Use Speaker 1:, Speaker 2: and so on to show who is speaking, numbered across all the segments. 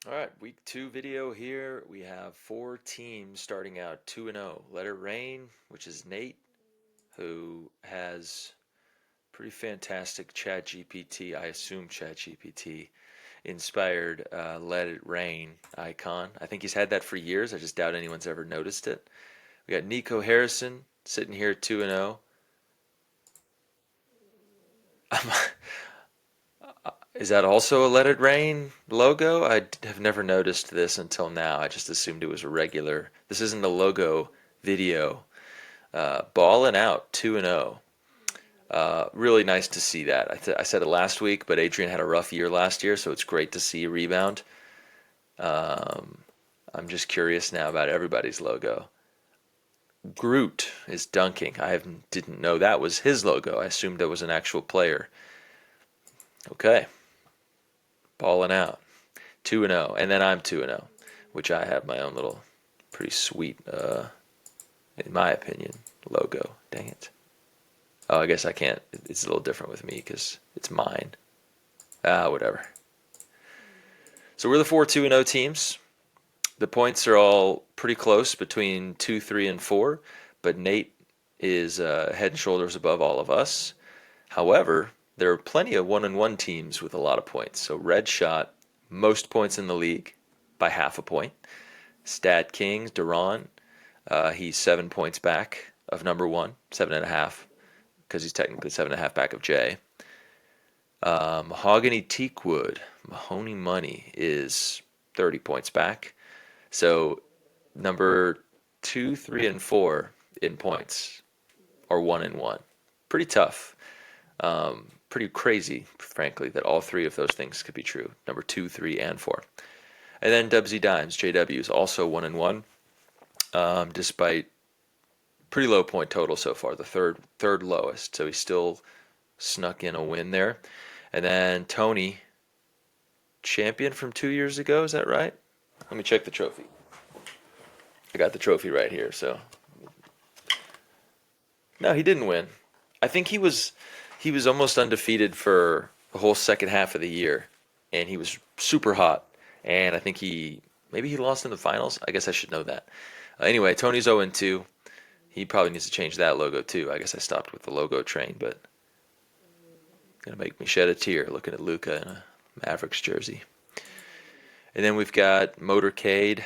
Speaker 1: All right, week two video here. We have four teams starting out 2-0. Let It Rain, which is Nate, who has pretty fantastic ChatGPT, I assume ChatGPT, inspired Let It Rain icon. I think he's had that for years. I just doubt anyone's ever noticed it. We got Nico Harrison sitting here 2-0. Is that also a Let It Rain logo? I have never noticed this until now. I just assumed it was a regular. This isn't a logo video. Balling out 2-0. Really nice to see that. I said it last week, but Adrian had a rough year last year, so it's great to see a rebound. Um, I'm just curious now about everybody's logo. Groot is dunking. Didn't know that was his logo. I assumed that was an actual player. Okay, balling out. 2-0, and then I'm 2-0, which I have my own little pretty sweet, in my opinion, logo. Dang it. Oh, I guess I can't. It's a little different with me because it's mine. Whatever. So we're the 4-2-0 teams. The points are all pretty close between 2, 3, and 4, but Nate is head and shoulders above all of us. However, there are plenty of 1-1 teams with a lot of points. So Red Shot, most points in the league by half a point. Stat Kings, Duran, he's 7 points back of number one, 7.5, because he's technically 7.5 back of Jay. Mahogany Teakwood, Mahoney Money is 30 points back. So number 2, 3, and 4 in points are 1-1. Pretty tough. Pretty crazy, frankly, that all three of those things could be true. Number 2, 3, and 4. And then Dubsy Dimes, JW, is also 1-1, despite pretty low point total so far, the third lowest. So he still snuck in a win there. And then Tony, champion from 2 years ago, is that right? Let me check the trophy. I got the trophy right here. So no, he didn't win. I think he was almost undefeated for the whole second half of the year, and he was super hot. And I think maybe he lost in the finals. I guess I should know that. Anyway, Tony's 0-2. He probably needs to change that logo too. I guess I stopped with the logo train, but gonna make me shed a tear looking at Luca in a Mavericks jersey. And then we've got Motorcade,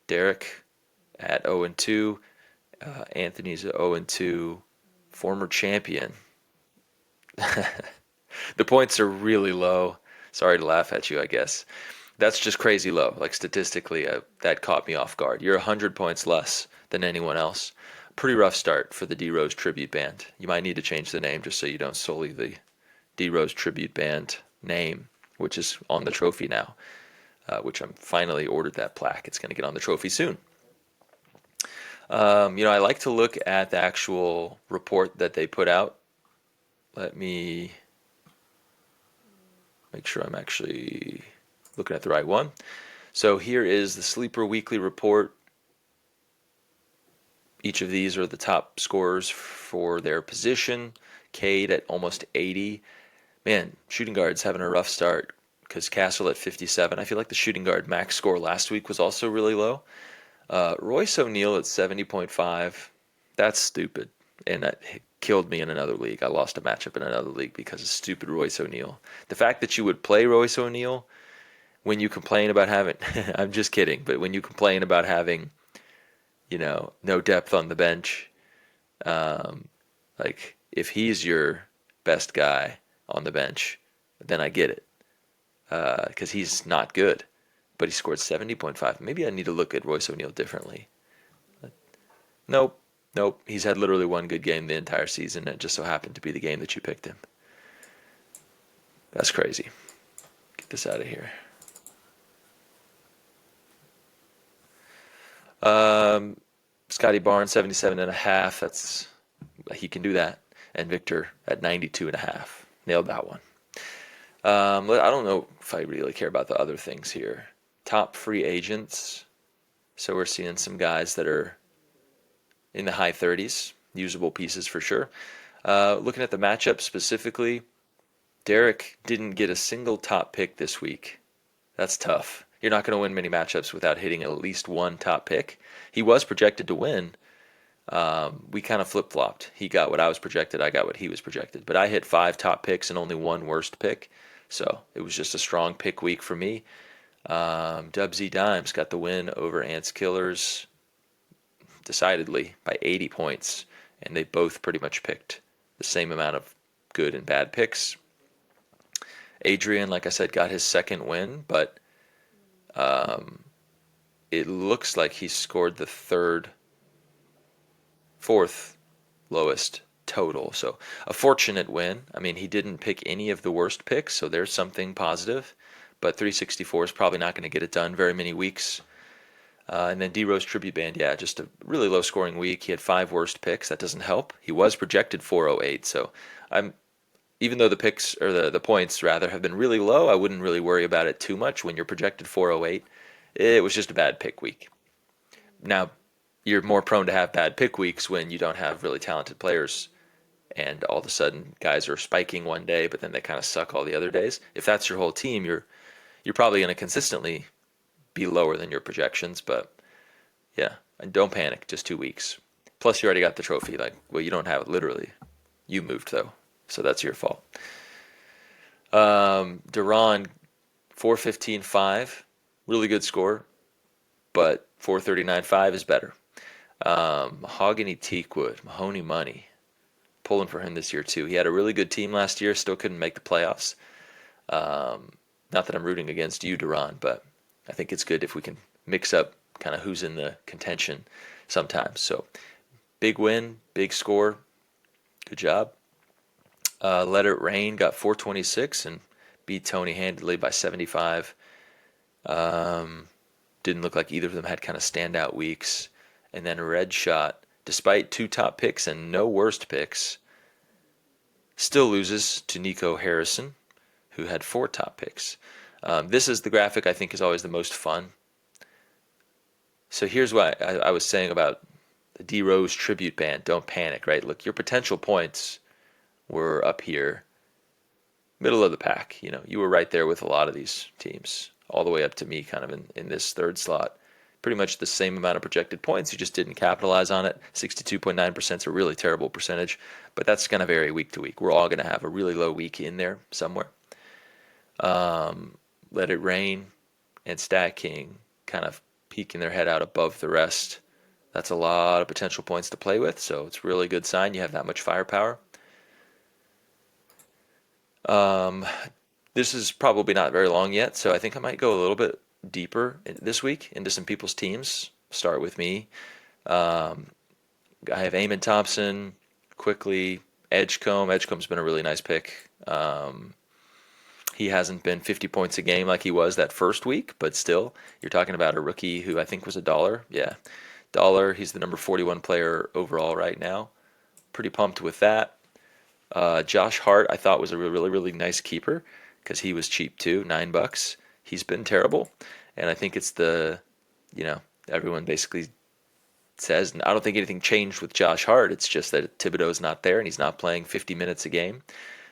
Speaker 1: Derek at 0-2. Anthony's at 0-2. Former champion. The points are really low. Sorry to laugh at you, I guess. That's just crazy low. Like statistically, that caught me off guard. You're 100 points less than anyone else. Pretty rough start for the D Rose tribute band. You might need to change the name just so you don't sully the D Rose tribute band name, which is on the trophy now. Which I'm finally ordered that plaque. It's going to get on the trophy soon. I like to look at the actual report that they put out. Let me make sure I'm actually looking at the right one. So here is the Sleeper Weekly Report. Each of these are the top scorers for their position. Cade at almost 80. Man, shooting guard's having a rough start because Castle at 57. I feel like the shooting guard max score last week was also really low. Royce O'Neal at 70.5. That's stupid. And that killed me in another league. I lost a matchup in another league because of stupid Royce O'Neal. The fact that you would play Royce O'Neal when you complain about having, I'm just kidding, but when you complain about having, no depth on the bench, like if he's your best guy on the bench, then I get it. Because he's not good, but he scored 70.5. Maybe I need to look at Royce O'Neal differently. Nope. Nope. He's had literally one good game the entire season, and it just so happened to be the game that you picked him. That's crazy. Get this out of here. Scotty Barnes, 77.5. He can do that. And Victor at 92.5. Nailed that one. I don't know if I really care about the other things here. Top free agents. So we're seeing some guys that are in the high 30s, usable pieces for sure. Looking at the matchup specifically, Derek didn't get a single top pick this week. That's tough. You're not going to win many matchups without hitting at least one top pick. He was projected to win. We kind of flip flopped. He got what I was projected. I got what he was projected. But I hit 5 top picks and only one worst pick. So it was just a strong pick week for me. Dub Z Dimes got the win over Ants Killers decidedly by 80 points. And they both pretty much picked the same amount of good and bad picks. Adrian, like I said, got his second win, but it looks like he scored the fourth lowest total. So a fortunate win. I mean, he didn't pick any of the worst picks, so there's something positive. But 364 is probably not going to get it done very many weeks. And then D Rose Tribute Band, yeah, just a really low scoring week. He had 5 worst picks. That doesn't help. He was projected 408, so I'm even though the picks or the points rather have been really low, I wouldn't really worry about it too much when you're projected 408. It was just a bad pick week. Now, you're more prone to have bad pick weeks when you don't have really talented players and all of a sudden guys are spiking one day but then they kind of suck all the other days. If that's your whole team, you're probably going to consistently be lower than your projections, but yeah, and don't panic, just 2 weeks. Plus you already got the trophy. Like, well, you don't have it literally. You moved though. So that's your fault. Duran, 415.5, really good score, but 439.5 is better. Mahogany Teakwood, Mahoney Money, pulling for him this year too. He had a really good team last year, still couldn't make the playoffs. Not that I'm rooting against you, Duran, but I think it's good if we can mix up kind of who's in the contention sometimes. So big win, big score, good job. Let It Rain got 426 and beat Tony handedly by 75. Didn't look like either of them had kind of standout weeks. And then Red Shot, despite 2 top picks and no worst picks, still loses to Nico Harrison, who had 4 top picks. This is the graphic I think is always the most fun. So here's what I was saying about the D Rose tribute band. Don't panic, right? Look, your potential points were up here, middle of the pack. You know, you were right there with a lot of these teams, all the way up to me kind of in this third slot. Pretty much the same amount of projected points. You just didn't capitalize on it. 62.9% is a really terrible percentage, but that's going to vary week to week. We're all going to have a really low week in there somewhere. Let It Rain and Stat King kind of peeking their head out above the rest. That's a lot of potential points to play with, so it's a really good sign you have that much firepower. This is probably not very long yet, so I think I might go a little bit deeper this week into some people's teams. Start with me. I have Eamon Thompson, quickly, Edgecombe. Edgecombe's been a really nice pick. He hasn't been 50 points a game like he was that first week, but still, you're talking about a rookie who I think was $1. Yeah, dollar. He's the number 41 player overall right now. Pretty pumped with that. Josh Hart, I thought was a really, really nice keeper because he was cheap too, $9. He's been terrible, and I think it's everyone basically says, and I don't think anything changed with Josh Hart. It's just that Thibodeau's not there and he's not playing 50 minutes a game,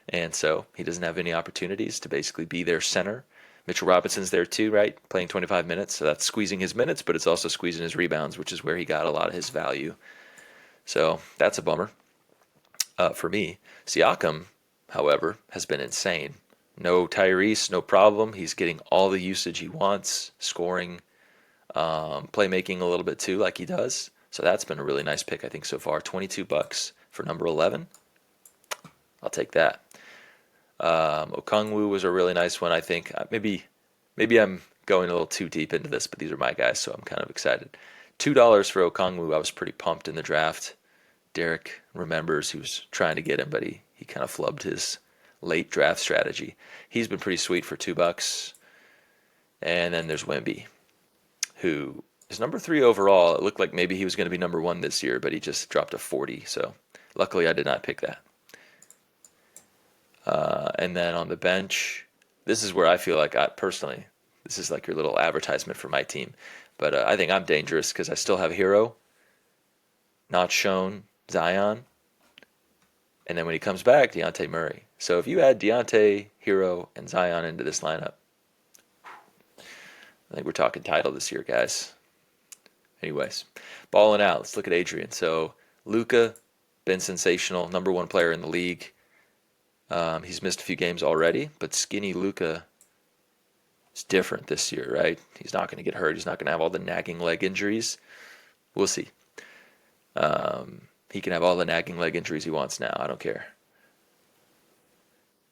Speaker 1: and so he doesn't have any opportunities to basically be their center. Mitchell Robinson's there too, right? Playing 25 minutes, so that's squeezing his minutes, but it's also squeezing his rebounds, which is where he got a lot of his value. So that's a bummer. For me, Siakam, however, has been insane. No Tyrese, no problem. He's getting all the usage he wants, scoring, playmaking a little bit too, like he does. So that's been a really nice pick, I think, so far. $22 for number 11. I'll take that. Okongwu was a really nice one, I think. Maybe I'm going a little too deep into this, but these are my guys, so I'm kind of excited. $2 for Okongwu. I was pretty pumped in the draft. Derek remembers he was trying to get him, but he kind of flubbed his late draft strategy. He's been pretty sweet for $2. And then there's Wemby, who is number 3 overall. It looked like maybe he was going to be number 1 this year, but he just dropped to 40. So luckily I did not pick that. And then on the bench, this is where I feel like personally, this is like your little advertisement for my team. But I think I'm dangerous because I still have Hero, not shown, Zion, and then when he comes back, Dejounte Murray. So if you add Dejounte, Hero, and Zion into this lineup, I think we're talking title this year, guys. Anyways, balling out. Let's look at Adrian. So Luca, been sensational, number one player in the league. He's missed a few games already, but skinny Luca is different this year, right? He's not going to get hurt. He's not going to have all the nagging leg injuries. We'll see. He can have all the nagging leg injuries he wants now. I don't care.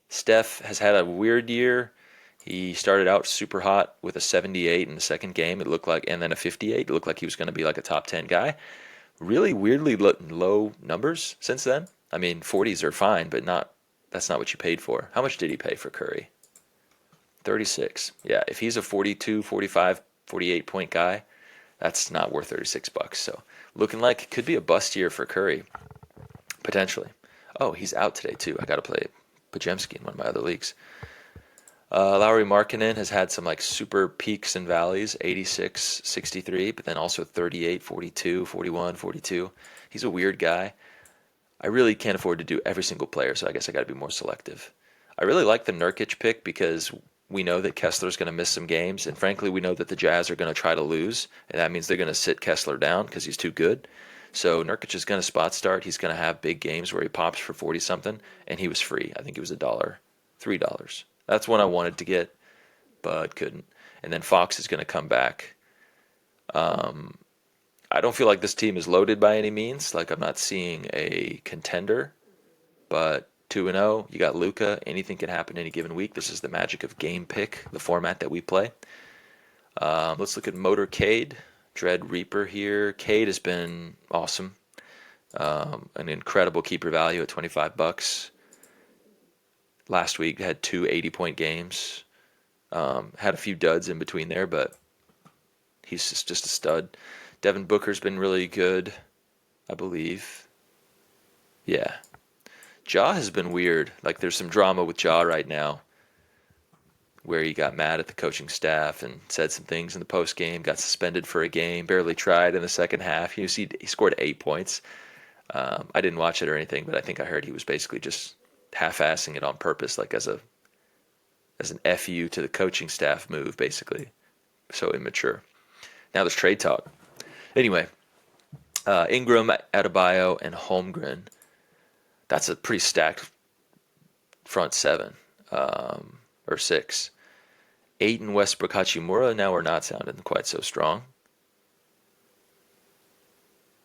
Speaker 1: Steph has had a weird year. He started out super hot with a 78 in the second game. It looked like, and then a 58. It looked like he was going to be like a top 10 guy. Really weirdly low numbers since then. I mean, 40s are fine, but not. That's not what you paid for. How much did he pay for Curry? 36. Yeah, if he's a 42, 45, 48 point guy, that's not worth 36 bucks. So looking like it could be a bust year for Curry, potentially. Oh, he's out today too. I got to play Pajemski in one of my other leagues. Lauri Markkanen has had some like super peaks and valleys, 86, 63, but then also 38, 42, 41, 42. He's a weird guy. I really can't afford to do every single player, so I guess I got to be more selective. I really like the Nurkic pick because we know that Kessler's going to miss some games, and frankly, we know that the Jazz are going to try to lose, and that means they're going to sit Kessler down because he's too good. So Nurkic is going to spot start. He's going to have big games where he pops for 40 something, and he was free. I think it was $3. That's one I wanted to get, but couldn't. And then Fox is going to come back. I don't feel like this team is loaded by any means. Like I'm not seeing a contender, but 2-0. You got Luca. Anything can happen any given week. This is the magic of game pick, the format that we play. Let's look at Motorcade. Dread Reaper here. Cade has been awesome. An incredible keeper value at 25 bucks. Last week had two 80-point games. Had a few duds in between there, but he's just a stud. Devin Booker's been really good, I believe. Yeah. Ja has been weird. Like there's some drama with Ja right now where he got mad at the coaching staff and said some things in the post game, got suspended for a game, barely tried in the second half. He scored 8 points. I didn't watch it or anything, but I think I heard he was basically just half-assing it on purpose, like as an FU to the coaching staff move, basically. So immature. Now there's trade talk. Anyway, Ingram, Adebayo, and Holmgren. That's a pretty stacked front seven, or six. Ayton, Westbrook, Hachimura now are not sounding quite so strong.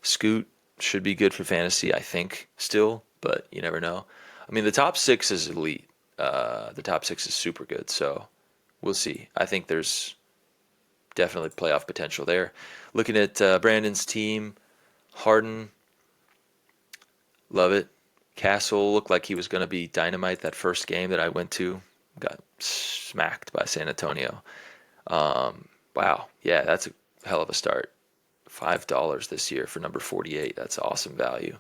Speaker 1: Scoot should be good for fantasy, I think, still, but you never know. I mean, the top six is elite. The top six is super good, so we'll see. I think there's definitely playoff potential there. Looking at Brandon's team, Harden, love it. Castle looked like he was going to be dynamite that first game that I went to. Got smacked by San Antonio. Wow, yeah, that's a hell of a start. $5 this year for number 48. That's awesome value.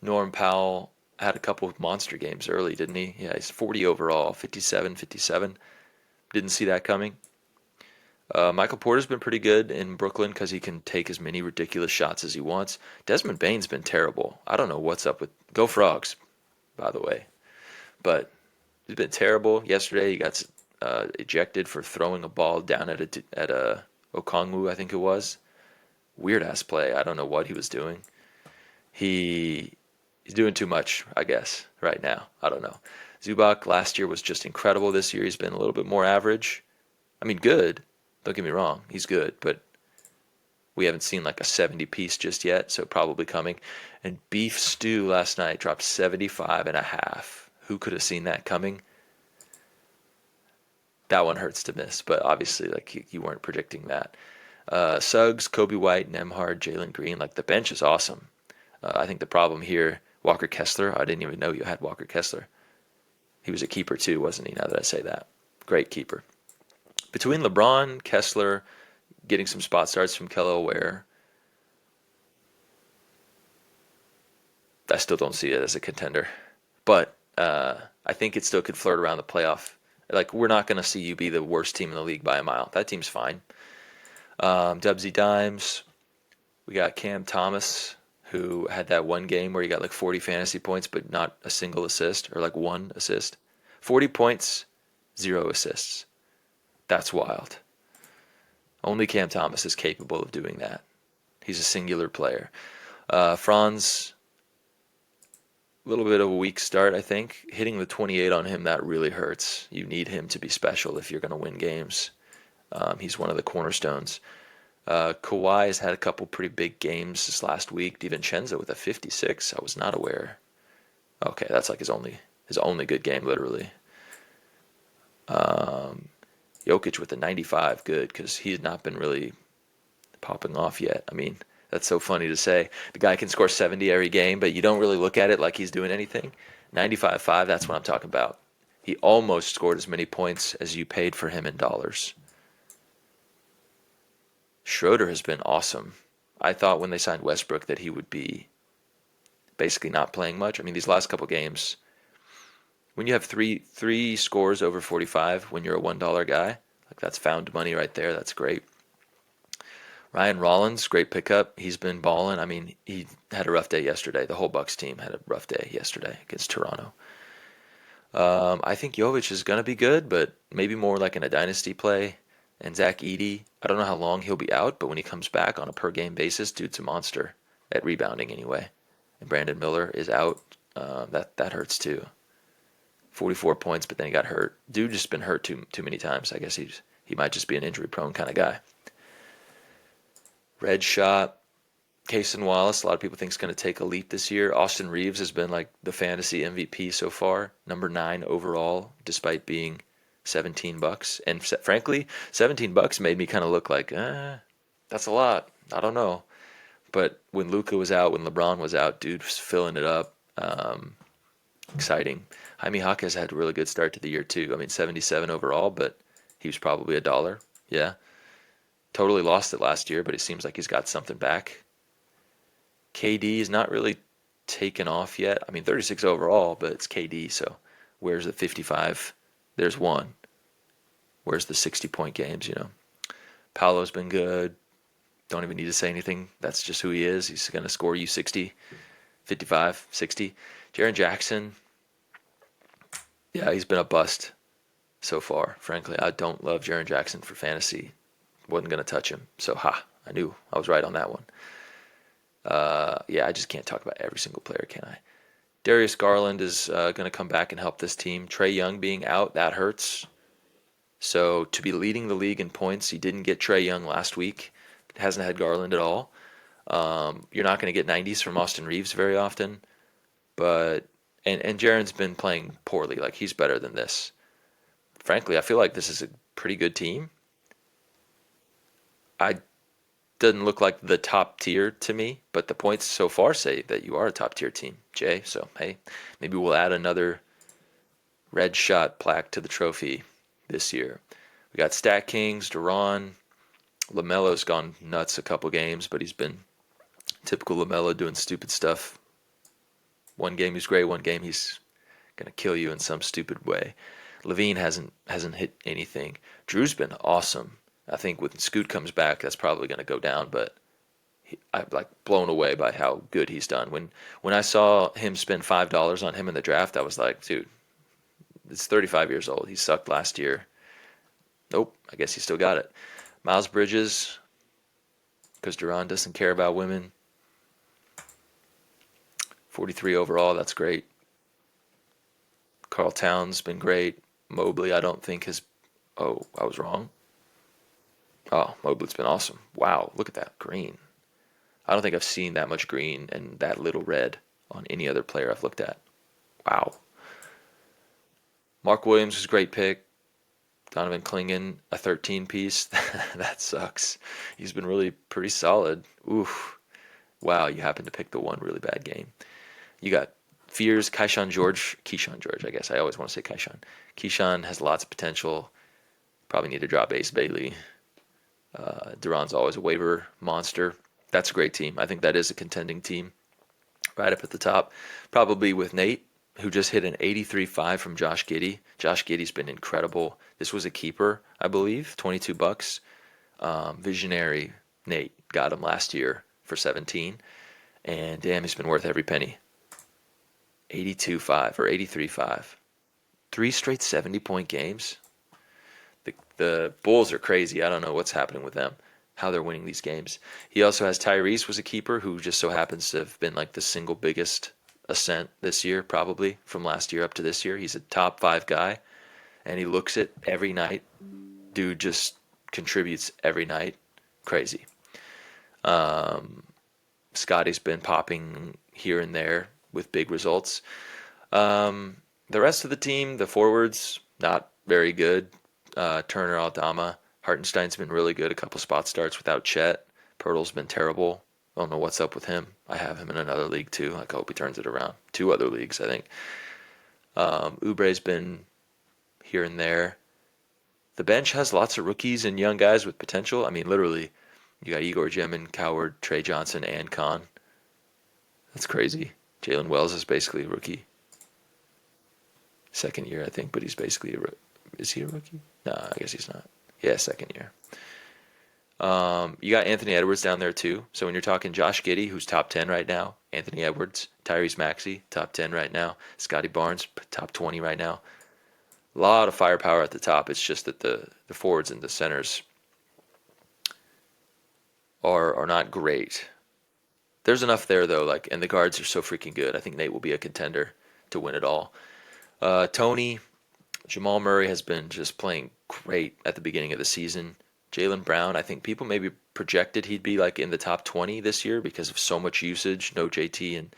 Speaker 1: Norm Powell had a couple of monster games early, didn't he? Yeah, he's 40 overall, 57, 57. Didn't see that coming. Michael Porter's been pretty good in Brooklyn because he can take as many ridiculous shots as he wants. Desmond Bane's been terrible. I don't know what's up with... Go Frogs, by the way. But he's been terrible. Yesterday he got ejected for throwing a ball down at a Okongwu, I think it was. Weird-ass play. I don't know what he was doing. He's doing too much, I guess, right now. I don't know. Zubac last year was just incredible. This year he's been a little bit more average. I mean, good. Don't get me wrong. He's good, but we haven't seen like a 70 piece just yet, so probably coming. And Beef Stew last night dropped 75 and a half. Who could have seen that coming? That one hurts to miss, but obviously like you weren't predicting that. Suggs, Kobe White, Nemhard, Jalen Green, like the bench is awesome. I think the problem here, Walker Kessler, I didn't even know you had Walker Kessler. He was a keeper too, wasn't he, now that I say that? Great keeper. Between LeBron, Kessler, getting some spot starts from Kello Ware, I still don't see it as a contender. But I think it still could flirt around the playoff. Like, we're not going to see you be the worst team in the league by a mile. That team's fine. Dubsy Dimes. We got Cam Thomas, who had that one game where he got like 40 fantasy points, but not a single assist, or like one assist. 40 points, 0 assists. That's wild. Only Cam Thomas is capable of doing that. He's a singular player. Franz, a little bit of a weak start, I think. Hitting the 28 on him, that really hurts. You need him to be special if you're going to win games. He's one of the cornerstones. Kawhi has had a couple pretty big games this last week. DiVincenzo with a 56. I was not aware. Okay, that's like his only good game, literally. Jokic with a 95, good, because he's not been really popping off yet. I mean, that's so funny to say. The guy can score 70 every game, but you don't really look at it like he's doing anything. 95.5, that's what I'm talking about. He almost scored as many points as you paid for him in dollars. Schroeder has been awesome. I thought when they signed Westbrook that he would be basically not playing much. I mean, these last couple games, when you have three scores over 45 when you're a $1 guy, like that's found money right there. That's great. Ryan Rollins, great pickup. He's been balling. I mean, he had a rough day yesterday. The whole Bucks team had a rough day yesterday against Toronto. I think Jovic is going to be good, but maybe more like in a dynasty play. And Zach Edey, I don't know how long he'll be out, but when he comes back on a per game basis, dude's a monster at rebounding anyway. And Brandon Miller is out. That hurts too. 44 points, but then he got hurt. Dude just been hurt too many times. I guess he might just be an injury prone kind of guy. Red shot. Cason Wallace, a lot of people think is going to take a leap this year. Austin Reeves has been like the fantasy MVP so far, number 9 overall, despite being $17. And frankly, $17 made me kind of look like, that's a lot. I don't know. But when Luka was out, when LeBron was out, dude was filling it up. Exciting. Jaime Jaquez had a really good start to the year too. I mean, 77 overall, but he was probably a dollar. Yeah. Totally lost it last year, but it seems like he's got something back. KD is not really taken off yet. I mean, 36 overall, but it's KD, so where's the 55? There's one. Where's the 60-point games, Paolo's been good. Don't even need to say anything. That's just who he is. He's going to score you 60, 55, 60. Jaren Jackson, yeah, he's been a bust so far. Frankly, I don't love Jaren Jackson for fantasy. Wasn't going to touch him. So, I knew I was right on that one. Yeah, I just can't talk about every single player, can I? Darius Garland is going to come back and help this team. Trae Young being out, that hurts. So to be leading the league in points, he didn't get Trae Young last week. Hasn't had Garland at all. You're not going to get 90s from Austin Reeves very often. But and Jaren's been playing poorly. Like, he's better than this. Frankly, I feel like this is a pretty good team. I doesn't look like the top tier to me, but the points so far say that you are a top tier team, Jay. So, hey, maybe we'll add another red shot plaque to the trophy this year. We got Stat Kings, Duran. LaMelo's gone nuts a couple games, but he's been typical LaMelo doing stupid stuff. One game he's great, one game he's going to kill you in some stupid way. Levine hasn't hit anything. Drew's been awesome. I think when Scoot comes back, that's probably going to go down, but I'm like blown away by how good he's done. When I saw him spend $5 on him in the draft, I was like, dude, it's 35 years old. He sucked last year. Nope, I guess he still got it. Miles Bridges, because Duran doesn't care about women. 43 overall, that's great. Karl Towns been great. Mobley, I don't think has. Oh, I was wrong. Oh, Mobley's been awesome. Wow, look at that green. I don't think I've seen that much green and that little red on any other player I've looked at. Wow. Mark Williams was a great pick. Donovan Clingan, a 13 piece. That sucks. He's been really pretty solid. Oof. Wow, you happened to pick the one really bad game. You got Fears, Keyshawn George, I guess. I always want to say Keyshawn. Keyshawn has lots of potential. Probably need to drop Ace Bailey. Duran's always a waiver monster. That's a great team. I think that is a contending team. Right up at the top. Probably with Nate, who just hit an 83.5 from Josh Giddey. Josh Giddey's been incredible. This was a keeper, I believe, $22. Visionary Nate got him last year for 17. And damn, he's been worth every penny. 82.5 or 83.5. 3 straight 70-point games. The Bulls are crazy. I don't know what's happening with them, how they're winning these games. He also has Tyrese was a keeper who just so happens to have been like the single biggest ascent this year, probably from last year up to this year. He's a top five guy, and he looks it every night. Dude just contributes every night. Crazy. Scotty's been popping here and there with big results. The rest of the team, the forwards, not very good. Turner, Aldama, Hartenstein's been really good. A couple spot starts without Chet. Pirtle's been terrible. I don't know what's up with him. I have him in another league too. I hope he turns it around. Two other leagues, I think. Oubre's been here and there. The bench has lots of rookies and young guys with potential. I mean, literally, you got Igor Jemin, Coward, Trey Johnson, and Khan. That's crazy. Jalen Wells is basically a rookie. Second year, I think, but he's basically is he a rookie? No, I guess he's not. Yeah, second year. You got Anthony Edwards down there too. So when you're talking Josh Giddey, who's top 10 right now, Anthony Edwards, Tyrese Maxey, top 10 right now, Scotty Barnes, top 20 right now. A lot of firepower at the top. It's just that the forwards and the centers are not great. There's enough there though, like, and the guards are so freaking good. I think Nate will be a contender to win it all. Tony, Jamal Murray has been just playing great at the beginning of the season. Jaylen Brown, I think people maybe projected he'd be like in the top 20 this year because of so much usage. No JT, and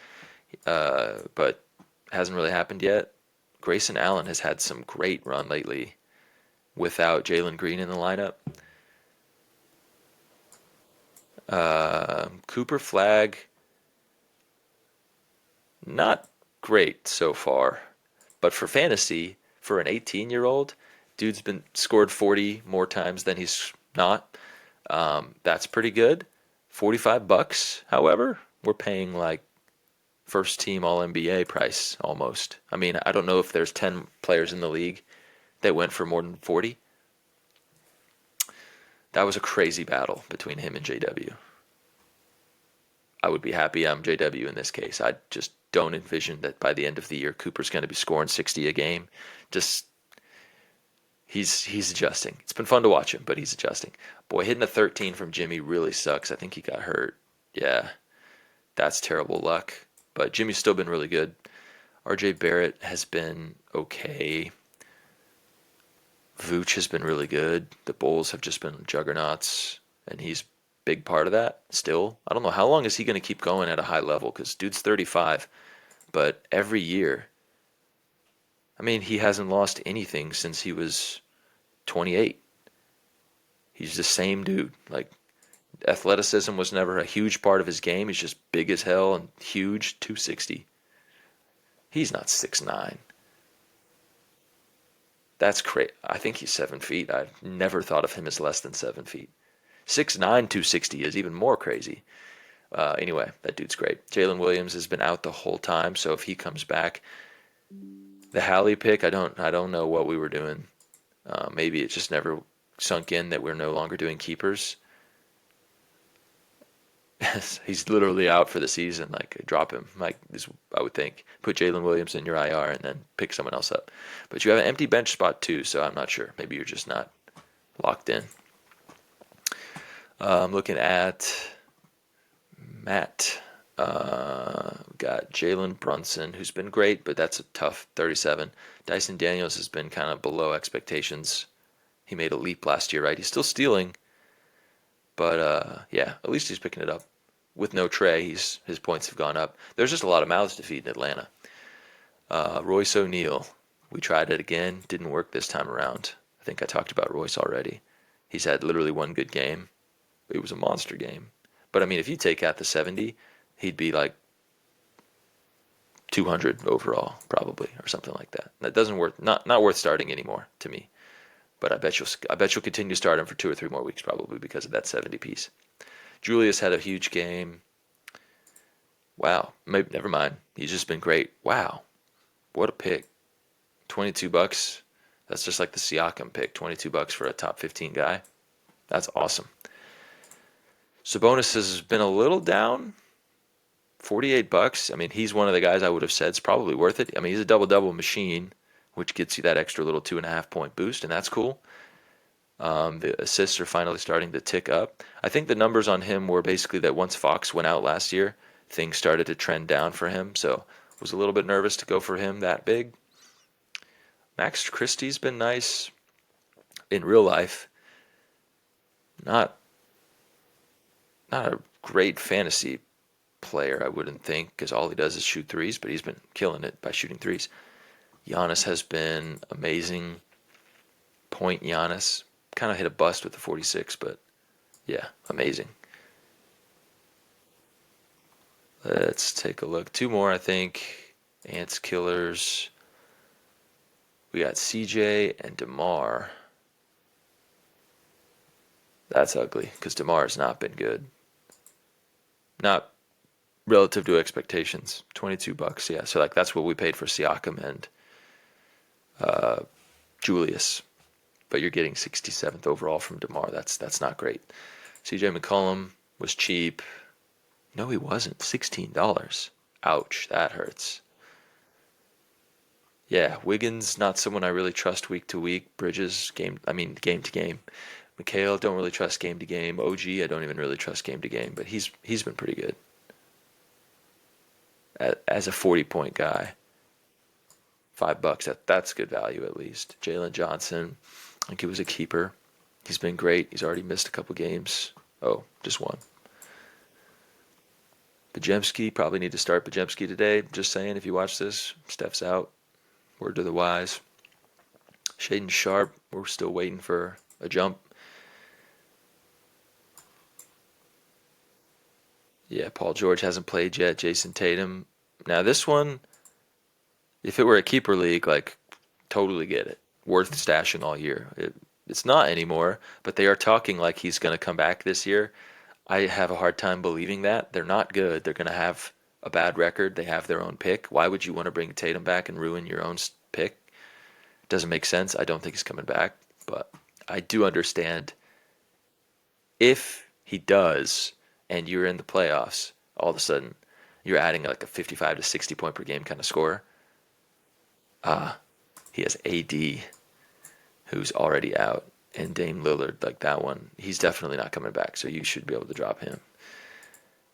Speaker 1: but hasn't really happened yet. Grayson Allen has had some great run lately without Jalen Green in the lineup. Cooper Flag, not great so far, but for fantasy, for an 18-year-old, dude's been scored 40 more times than he's not. That's pretty good. $45, however, we're paying like first team All NBA price almost. I mean, I don't know if there's 10 players in the league that went for more than 40. That was a crazy battle between him and JW. I would be happy I'm JW in this case. I just don't envision that by the end of the year Cooper's going to be scoring 60 a game. Just he's adjusting. It's been fun to watch him, but he's adjusting. Boy, hitting a 13 from Jimmy really sucks. I think he got hurt. Yeah, that's terrible luck. But Jimmy's still been really good. RJ Barrett has been okay. Vooch has been really good. The Bulls have just been juggernauts, and he's a big part of that still. I don't know how long is he going to keep going at a high level because dude's 35, but every year, I mean, he hasn't lost anything since he was 28. He's the same dude. Like, athleticism was never a huge part of his game. He's just big as hell and huge, 260. He's not 6'9". That's crazy. I think he's 7 feet. I've never thought of him as less than 7 feet. 6'9", 260 is even more crazy. Anyway, that dude's great. Jalen Williams has been out the whole time, so if he comes back, the Hallie pick, I don't know what we were doing. Maybe it just never sunk in that we're no longer doing keepers. He's literally out for the season. Like, drop him. Like, this, I would think. Put Jalen Williams in your IR and then pick someone else up. But you have an empty bench spot too, so I'm not sure. Maybe you're just not locked in. I'm looking at Matt. Got Jalen Brunson, who's been great, but that's a tough 37. Dyson Daniels has been kind of below expectations. He made a leap last year, right? He's still stealing, but yeah, at least he's picking it up. With no Trey, his points have gone up. There's just a lot of mouths to feed in Atlanta. Royce O'Neal, we tried it again, didn't work this time around. I think I talked about Royce already. He's had literally one good game. It was a monster game. But I mean, if you take out the 70, he'd be like 200 overall, probably, or something like that. That doesn't worth not worth starting anymore to me. But I bet you'll continue to start him for 2 or 3 more weeks probably because of that 70 piece. Julius had a huge game. Wow, maybe never mind. He's just been great. Wow, what a pick! $22. That's just like the Siakam pick. $22 for a top 15 guy. That's awesome. Sabonis has been a little down. $48. I mean, he's one of the guys I would have said is probably worth it. I mean, he's a double-double machine, which gets you that extra little 2.5 point boost, and that's cool. The assists are finally starting to tick up. I think the numbers on him were basically that once Fox went out last year, things started to trend down for him. So was a little bit nervous to go for him that big. Max Christie's been nice in real life. Not not a great fantasy player, I wouldn't think, because all he does is shoot threes, but he's been killing it by shooting threes. Giannis has been amazing. Point Giannis. Kind of hit a bust with the 46, but yeah, amazing. Let's take a look. Two more, I think. Ants Killers. We got CJ and DeMar. That's ugly because DeMar has not been good. Not relative to expectations. $22, yeah. So like that's what we paid for Siakam and Julius. But you're getting 67th overall from DeMar. That's not great. CJ McCollum was cheap. No, he wasn't. $16. Ouch, that hurts. Yeah, Wiggins, not someone I really trust week to week. Bridges, game to game. Mikhail, don't really trust game to game. OG, I don't even really trust game to game, but he's been pretty good as a 40-point guy. $5, that's good value at least. Jalen Johnson, I think he was a keeper. He's been great. He's already missed a couple games. Oh, just one. Bajemski, probably need to start Bajemski today. Just saying, if you watch this, Steph's out. Word to the wise. Shaden Sharp, we're still waiting for a jump. Yeah, Paul George hasn't played yet. Jason Tatum. Now this one, if it were a keeper league, like totally get it. Worth stashing all year. It's not anymore, but they are talking like he's going to come back this year. I have a hard time believing that. They're not good. They're going to have a bad record. They have their own pick. Why would you want to bring Tatum back and ruin your own pick? Doesn't make sense. I don't think he's coming back, but I do understand if he does and you're in the playoffs, all of a sudden you're adding like a 55 to 60 point per game kind of score. He has AD, who's already out, and Dame Lillard, like that one. He's definitely not coming back, so you should be able to drop him.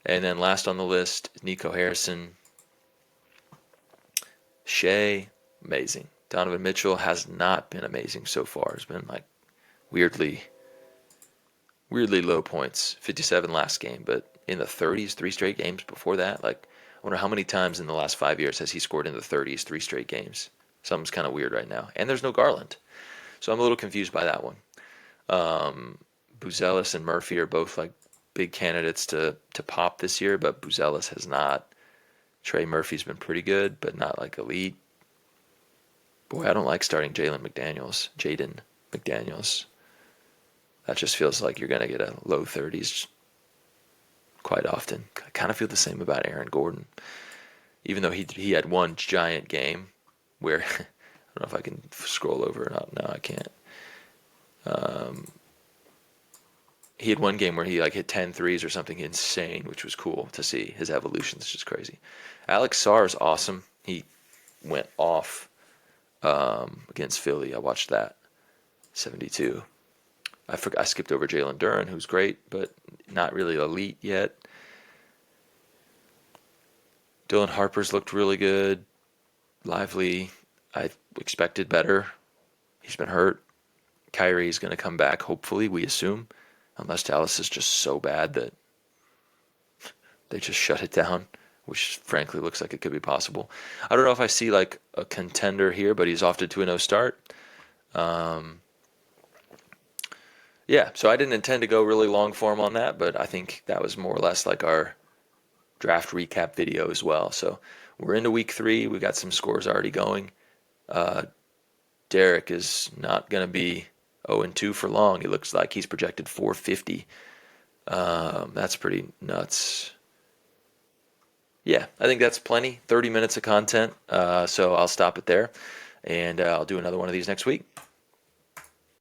Speaker 1: And then last on the list, Nico Harrison. Shea, amazing. Donovan Mitchell has not been amazing so far. It's been like weirdly low points. 57 last game, but in the 30s, 3 straight games before that. Like, I wonder how many times in the last 5 years has he scored in the 30s, 3 straight games. Something's kind of weird right now. And there's no Garland. So I'm a little confused by that one. Buzelis and Murphy are both like big candidates to pop this year, but Buzelis has not. Trey Murphy's been pretty good, but not like elite. Boy, I don't like starting Jaden McDaniels. That just feels like you're going to get a low 30s quite often. I kind of feel the same about Aaron Gordon. Even though he had one giant game where, I don't know if I can scroll over or not. No, I can't. He had one game where he like hit 10 threes or something insane, which was cool to see. His evolution is just crazy. Alex Sarr is awesome. He went off against Philly. I watched that. 72. I skipped over Jalen Duren, who's great, but not really elite yet. Dylan Harper's looked really good. Lively, I expected better. He's been hurt. Kyrie's going to come back, hopefully, we assume. Unless Dallas is just so bad that they just shut it down, which frankly looks like it could be possible. I don't know if I see like a contender here, but he's off to 2-0 start. Yeah, so I didn't intend to go really long form on that, but I think that was more or less like our draft recap video as well. So we're into week 3. We got some scores already going. Derek is not going to be 0-2 for long. It looks like he's projected 450. That's pretty nuts. Yeah, I think that's plenty. 30 minutes of content. So I'll stop it there, and I'll do another one of these next week.